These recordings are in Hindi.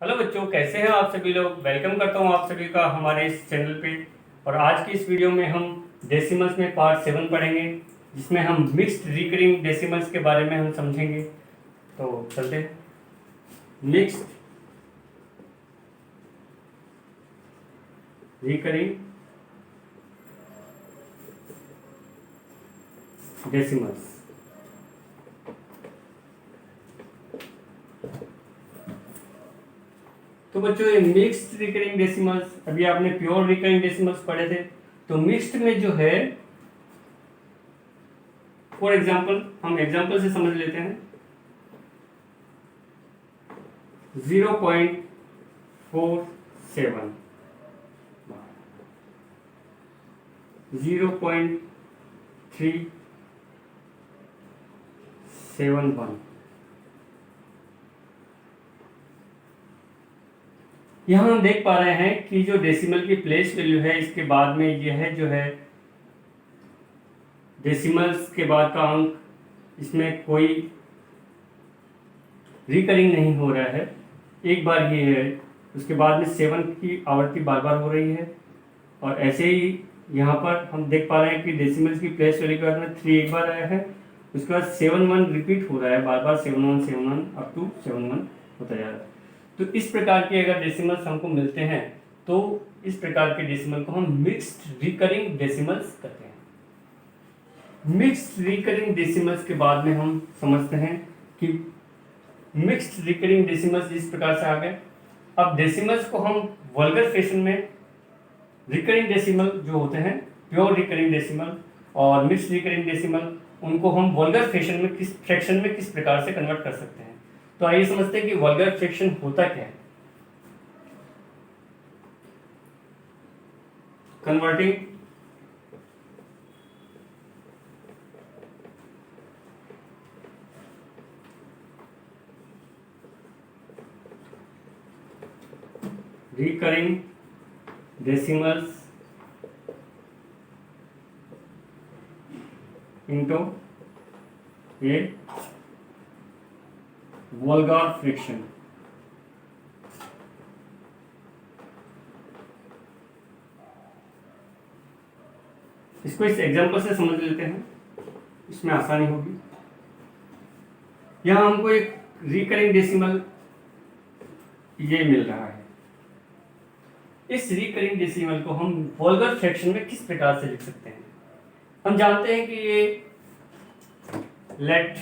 हेलो बच्चों, कैसे हैं आप सभी लोग। वेलकम करता हूं आप सभी का हमारे इस चैनल पे। और आज की इस वीडियो में हम डेसिमल्स में पार्ट 7 पढ़ेंगे, जिसमें हम मिक्स्ड रिकरिंग डेसिमल्स के बारे में हम समझेंगे। तो चलते हैं। Mixed recurring decimals. तो बच्चों, ये मिक्स्ड रिकरिंग डेसिमल्स, अभी आपने प्योर रिकरिंग डेसिमल्स पढ़े थे। तो मिक्स्ड में जो है, फॉर एग्जाम्पल हम एग्जाम्पल से समझ लेते हैं। 0.47, 0.371। यहाँ हम देख पा रहे हैं कि जो डेसिमल की प्लेस वैल्यू है, इसके बाद में यह जो है डेसिमल्स के बाद का अंक, इसमें कोई रिकरिंग नहीं हो रहा है। एक बार ये है, उसके बाद में 7 की आवृत्ति बार बार हो रही है। और ऐसे ही यहाँ पर हम देख पा रहे हैं कि डेसिमल्स की प्लेस वैल्यू के बाद में 3 एक बार आया है, उसके बाद 7 1 रिपीट हो रहा है बार बार, 7 1 7 1 अप टू 7 1 होता जा रहा है। तो इस प्रकार के अगर डेसिमल्स हमको मिलते हैं, तो इस प्रकार के डेसिमल को हम मिक्स्ड रिकरिंग डेसिमल्स कहते हैं। मिक्स्ड रिकरिंग डेसिमल्स के बाद में हम समझते हैं कि मिक्स्ड रिकरिंग डेसिमल्स इस प्रकार से आ गए। अब डेसिमल्स को हम वल्गर फैशन में, रिकरिंग डेसिमल जो होते हैं, प्योर रिकरिंग डेसिमल और मिक्स्ड रिकरिंग डेसिमल, उनको हम वल्गर फैशन में फ्रैक्शन में किस प्रकार से कन्वर्ट कर सकते हैं। तो आइए समझते हैं कि वल्गर फ्रैक्शन होता क्या है। Converting recurring decimals into a vulgar fraction। इसको इस एग्जांपल से समझ लेते हैं, इसमें आसानी होगी। यहां हमको एक रिकरिंग डेसिमल ये मिल रहा है। इस रिकरिंग डेसिमल को हम वल्गर फ्रैक्शन में किस प्रकार से लिख सकते हैं। हम जानते हैं कि ये let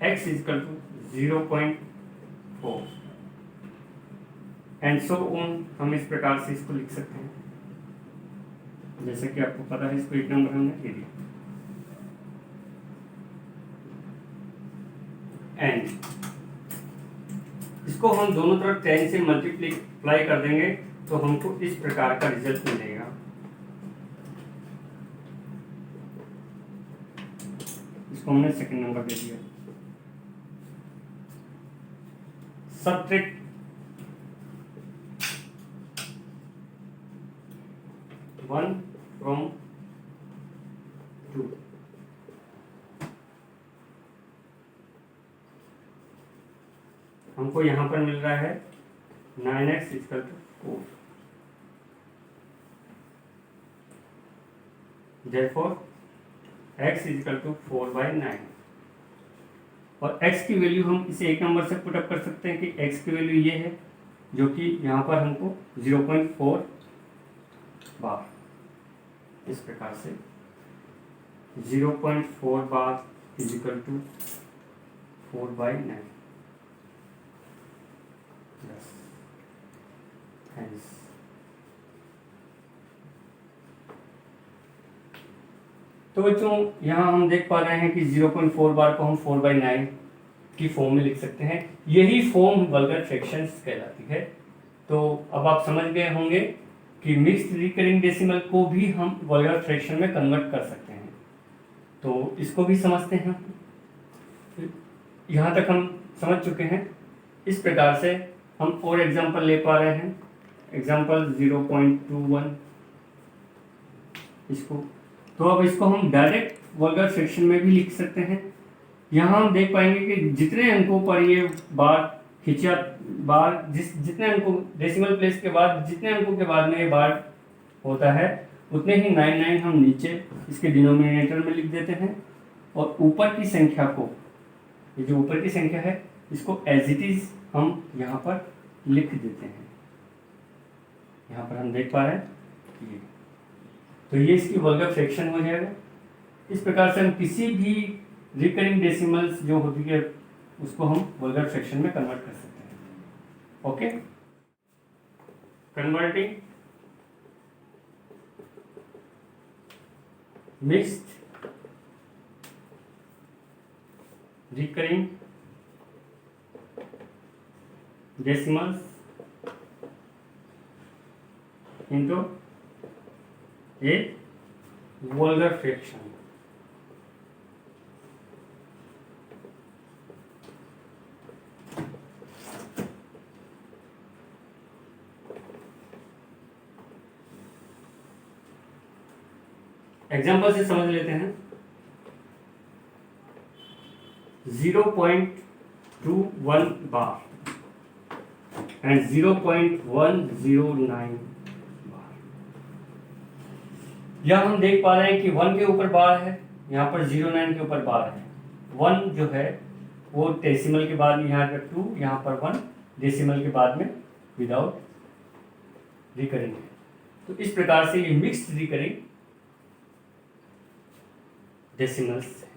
x equal to 0.4 and so on, हम इस प्रकार से इसको लिख सकते हैं। जैसे कि आपको पता है, इसको एक नंबर हमने दे दिया। एंड इसको हम दोनों तरफ 10 से मल्टीप्लाई कर देंगे, तो हमको इस प्रकार का रिजल्ट मिलेगा। इसको हमने सेकंड नंबर दे दिया। Subtract 1 from 2। हमको यहां पर मिल रहा है 9x equal to 4। therefore x equal to 4/9। और x की वैल्यू हम इसे एक नंबर से पुट अप कर सकते हैं कि x की वैल्यू ये है, जो कि यहाँ पर हमको 0.4 बार, इस प्रकार से 0.4 बार इज इक्वल टू 4/9। तो बच्चों, यहाँ हम देख पा रहे हैं कि 0.4 बार को हम 4/9 की फॉर्म में लिख सकते हैं। यही फॉर्म वल्गर फ्रैक्शंस कहलाती है। तो अब आप समझ गए होंगे कि मिक्स्ड रिकरिंग डेसिमल को भी हम वल्गर फ्रैक्शन में कन्वर्ट कर सकते हैं। तो इसको भी समझते हैं। यहाँ तक हम समझ चुके हैं। इस प्रकार से हम और एग्जांपल ले पा रहे हैं। एग्जांपल 0.21, इसको तो अब इसको हम डायरेक्ट वल्गर फ्रैक्शन में भी लिख सकते हैं। यहाँ हम देख पाएंगे कि जितने अंकों पर ये बार खिंचा बार जितने अंकों डेसिमल प्लेस के बाद जितने अंकों के बाद में ये बार होता है उतने ही 99 हम नीचे इसके डिनोमिनेटर में लिख देते हैं, और ऊपर की संख्या को, ये जो ऊपर की संख्या है इसको एज इट इज हम यहाँ पर लिख देते हैं। यहाँ पर हम देख पा रहे हैं ये, तो ये इसकी वल्गर फ्रैक्शन हो जाएगा। इस प्रकार से हम किसी भी रिकरिंग डेसिमल्स जो होती है उसको हम वल्गर फ्रैक्शन में कन्वर्ट कर सकते हैं। Okay, converting mixed recurring decimals into a vulgar fraction। Example से समझ लेते हैं। 0.21 बार एंड 0.109 यह हम देख पा रहे हैं कि 1 के ऊपर बार है, यहाँ पर 09 के ऊपर बार है। 1 जो है वो डेसिमल के बाद में यहाँ पर 2, यहाँ पर 1 डेसिमल के बाद में विदाउट रिकरिंग है। तो इस प्रकार से ये मिक्स्ड रिकरिंग डेसिमल्स है।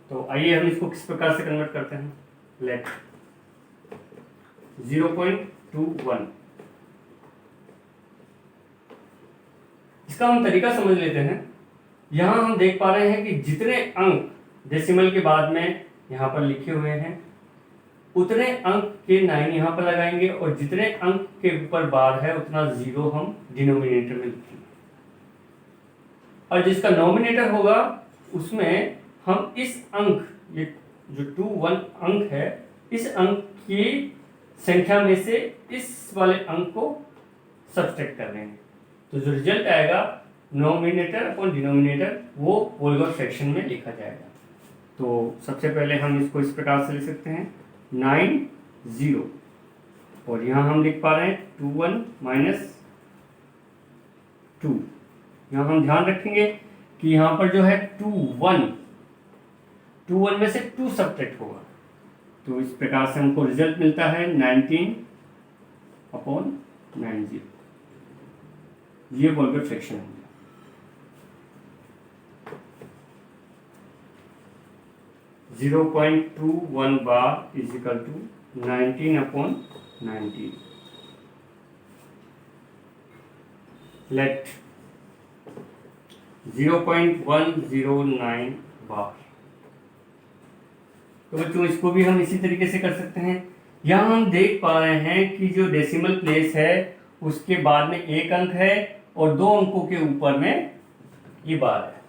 तो आइए हम इसको किस प्रकार से कन्वर्ट करते हैं। लेट 0.21 इसका हम तरीका समझ लेते हैं। यहाँ हम देख पा रहे हैं कि जितने अंक डेसिमल के बाद में यहाँ पर लिखे हुए हैं उतने अंक के 9 यहाँ पर लगाएंगे, और जितने अंक के ऊपर बार है उतना 0 हम डिनोमिनेटर में लिखेंगे, और जिसका नोमिनेटर होगा उसमें हम इस अंक, ये जो 21 अंक है, इस अंक की संख्या में से इस वाले अंक को सब्सट्रैक्ट कर लेंगे। तो जो रिजल्ट आएगा नोमिनेटर अपॉन डिनोमिनेटर वो वोल्गर फ्रैक्शन में लिखा जाएगा। तो सबसे पहले हम इसको इस प्रकार से लिख सकते हैं 90, और यहाँ हम लिख पा रहे हैं 21 माइनस 2। यहाँ हम ध्यान रखेंगे कि यहाँ पर जो है 21 में से 2 सब्ट्रैक्ट होगा, तो इस प्रकार से हमको रिजल्ट मिलता है 19/90। ये वोल्गर फ्रैक्शन है। (0.21 bar is equal to 19/90। Let 0.109 bar. तो बच्चों इसको भी हम इसी तरीके से कर सकते हैं। यहाँ हम देख पा रहे हैं कि जो डेसिमल प्लेस है उसके बाद में एक अंक है और 2 अंकों के ऊपर में ये बार है।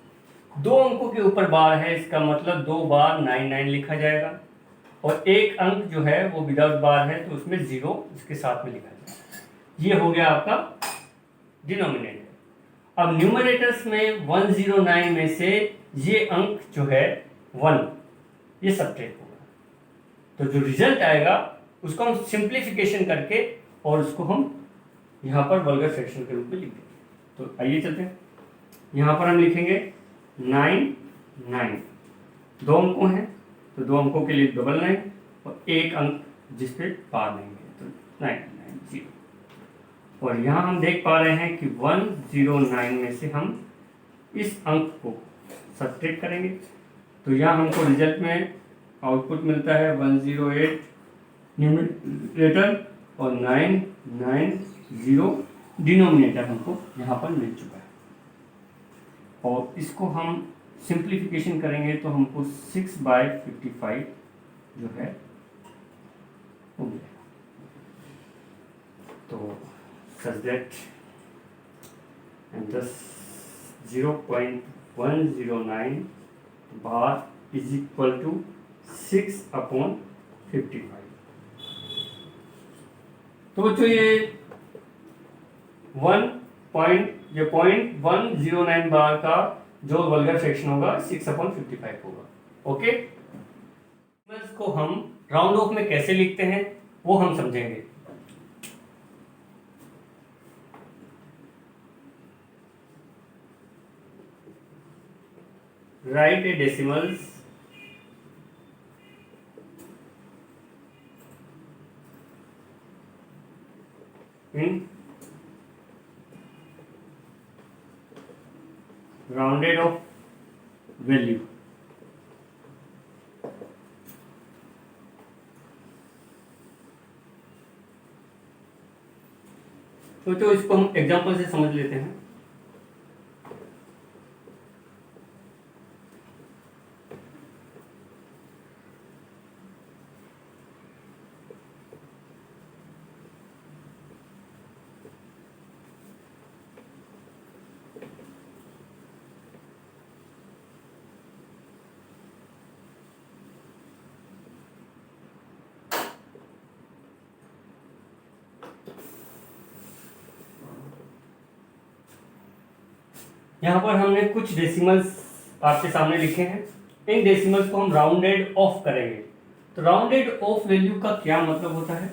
2 अंकों के ऊपर बार है, इसका मतलब 2 बार 99 लिखा जाएगा, और एक अंक जो है वो विदाउट बार है तो उसमें 0 इसके साथ में लिखा जाएगा। ये हो गया आपका डिनोमिनेटर। अब न्यूमरेटर्स में 109 में से ये अंक जो है 1 ये सब्ट्रैक्ट होगा, तो जो रिजल्ट आएगा उसको हम सिंप्लीफिकेशन करके और उसको हम यहाँ पर वल्गर फ्रैक्शन के रूप में लिख देंगे। तो आइए चलते हैं। यहाँ पर हम लिखेंगे 9 2 अंकों हैं तो 2 अंकों के लिए डबल 9 और एक अंक जिस पे पार नहीं है तो 990। और यहाँ हम देख पा रहे हैं कि 109 में से हम इस अंक को सब्ट्रैक्ट करेंगे, तो यहाँ हमको रिजल्ट में आउटपुट मिलता है 108 न्यूमरेटर और 990 डिनोमिनेटर हमको यहाँ पर मिल चुका है। और इसको हम सिंप्लीफिकेशन करेंगे तो हमको 6/55 जो है हो गया। तो such that and thus 0.109 bar is equal to 6/55। तो बच्चों ये 0.109 बार का जो वल्गर फ्रैक्शन होगा 6/55 होगा। ओके, को हम राउंड ऑफ में कैसे लिखते हैं वो हम समझेंगे। Right A decimals in rounded off value। तो इसको हम एग्जांपल से समझ लेते हैं। यहाँ पर हमने कुछ डेसिमल्स आपके सामने लिखे हैं। इन डेसिमल्स को हम राउंडेड ऑफ करेंगे। तो राउंडेड ऑफ वैल्यू का क्या मतलब होता है?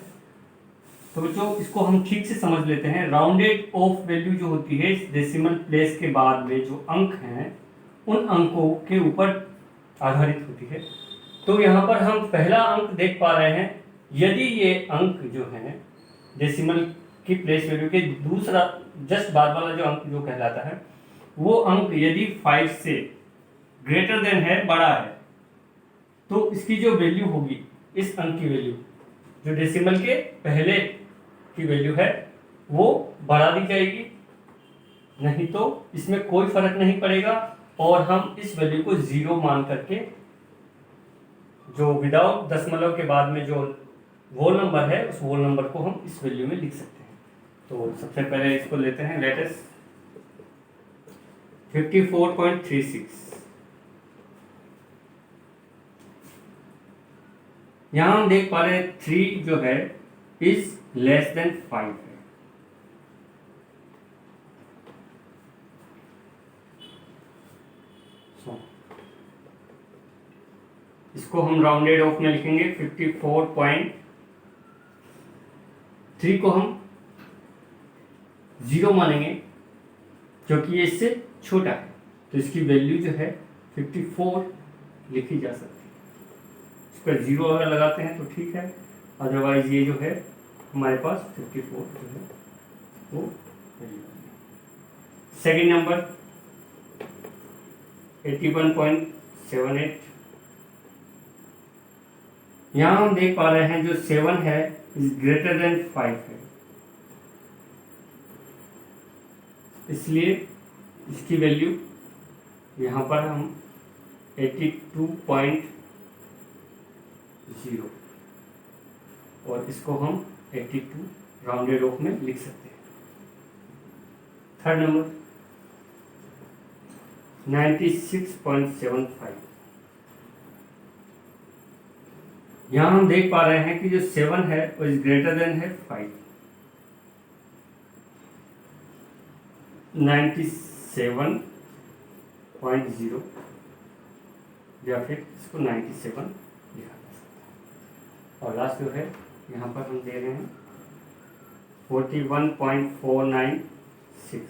तो जो इसको हम ठीक से समझ लेते हैं। राउंडेड ऑफ वैल्यू जो होती है डेसिमल प्लेस के बाद में जो अंक हैं उन अंकों के ऊपर आधारित होती है। तो यहाँ पर हम पहला अंक देख पा रहे हैं। यदि ये अंक जो है डेसिमल की प्लेस वैल्यू के दूसरा जस्ट बाद वाला जो अंक जो कहलाता है, वो अंक यदि 5 से ग्रेटर देन है, बड़ा है, तो इसकी जो वैल्यू होगी, इस अंक की वैल्यू जो डेसिमल के पहले की वैल्यू है वो बढ़ा दी जाएगी, नहीं तो इसमें कोई फर्क नहीं पड़ेगा। और हम इस वैल्यू को 0 मान करके जो विदाउट दशमलव के बाद में जो होल नंबर है उस होल नंबर को हम इस वैल्यू में लिख सकते हैं। तो सबसे पहले इसको लेते हैं। लेटेस्ट 54.36। यहां हम देख पा रहे हैं 3 जो है इज लेस देन 5 है। इसको हम राउंडेड ऑफ में लिखेंगे। 54.3 को हम 0 मानेंगे क्योंकि ये इससे छोटा है, तो इसकी वैल्यू जो है 54 लिखी जा सकती है। इस पर 0 अगर लगाते हैं तो ठीक है, अदरवाइज ये जो है हमारे पास 54 जो है वो वैल्यू। Second number 81.78। यहाँ हम देख पा रहे हैं जो 7 है इज ग्रेटर देन 5 है, इसलिए इसकी वैल्यू यहाँ पर हम 82.0 और इसको हम 82 राउंडेड ऑफ में लिख सकते हैं। Third number 96.75। यहाँ हम देख पा रहे हैं कि जो 7 है वो इज ग्रेटर देन है 5। 97.0 या फिर इसको 97 लिखा जा सकता है। और लास्ट जो है यहाँ पर हम दे रहे हैं 41.496।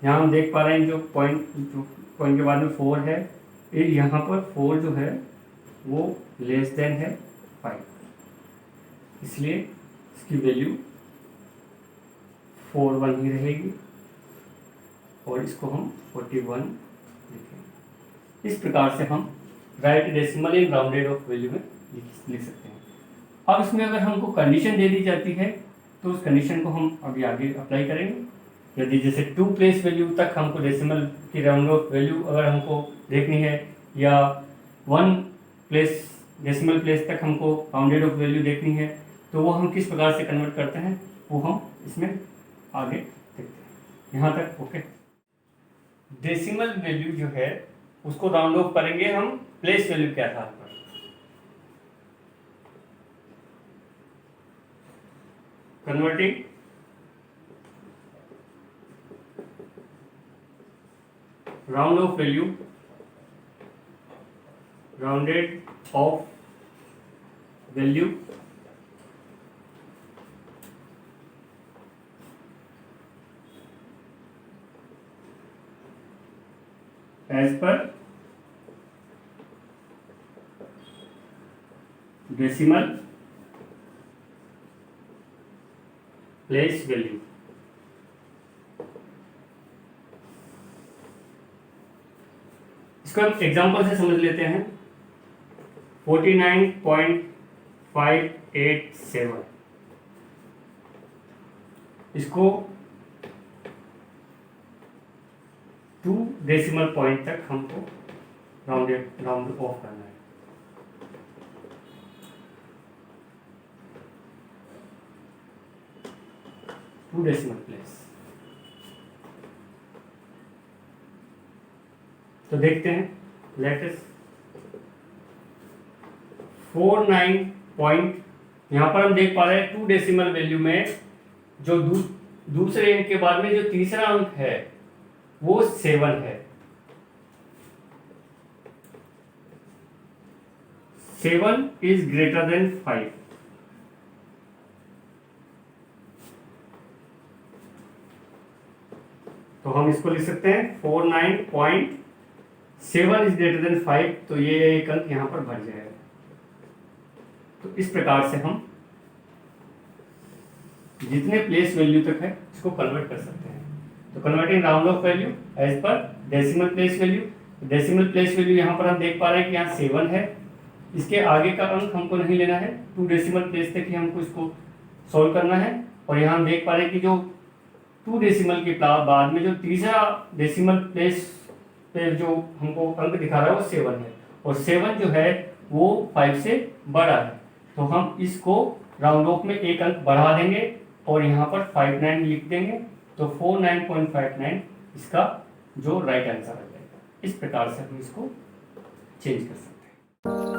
यहाँ हम देख पा रहे हैं जो पॉइंट के बाद में 4 है, यहाँ पर 4 जो है वो लेस देन है 5, इसलिए इसकी वैल्यू 41 ही रहेगी और इसको हम 41 लिखेंगे। इस प्रकार से हम right decimal in rounded off value में लिख सकते हैं। अब इसमें अगर हमको कंडीशन दे दी जाती है तो उस कंडीशन को हम अभी आगे अप्लाई करेंगे। यदि जैसे 2 प्लेस वैल्यू तक हमको डेसिमल की राउंड ऑफ वैल्यू अगर हमको देखनी है या 1 प्लेस डेसिमल प्लेस तक हमको राउंडेड ऑफ वैल्यू देखनी है, तो वो हम किस प्रकार से कन्वर्ट करते हैं वो हम इसमें आगे देखते हैं। यहाँ तक ओके। डेसिमल वैल्यू जो है उसको राउंड ऑफ करेंगे हम प्लेस वैल्यू के आधार पर। Converting round off value rounded off value as per decimal place value. इसको हम एग्जांपल से समझ लेते हैं। 49.587 इसको 2 डेसिमल पॉइंट तक हमको राउंड ऑफ करना है। Two decimal place. तो देखते हैं, लेटेस्ट 49 पॉइंट, यहाँ पर हम देख पा रहे हैं 2 डेसिमल वैल्यू में जो दूसरे अंक के बाद में जो तीसरा अंक है वो 7 है। 7 इज ग्रेटर देन 5। तो हम इसको लिख सकते हैं 49.7 इज ग्रेटर देन 5, तो ये एक अंक यहाँ पर भर जाएगा। तो इस प्रकार से हम जितने प्लेस वैल्यू तक है इसको कन्वर्ट कर सकते हैं। तो converting round off value as per decimal place value. Decimal place value यहाँ पर हम देख पा रहे हैं कि यहाँ 7 है, इसके आगे का अंक हमको नहीं लेना है, 2 डेसिमल प्लेस तक ही हमको इसको सॉल्व करना है। और यहाँ हम देख पा रहे हैं कि जो 2 डेसिमल के बाद में जो तीसरा डेसिमल प्लेस पे जो हमको अंक दिखा रहा है वो 7 है, और 7 जो है वो 5 से बड़ा है। तो हम इसको राउंड ऑफ में एक अंक बढ़ा देंगे और यहाँ पर 59 लिख देंगे। तो 49.59 इसका जो राइट आंसर आ जाएगा। इस प्रकार से हम इसको चेंज कर सकते हैं।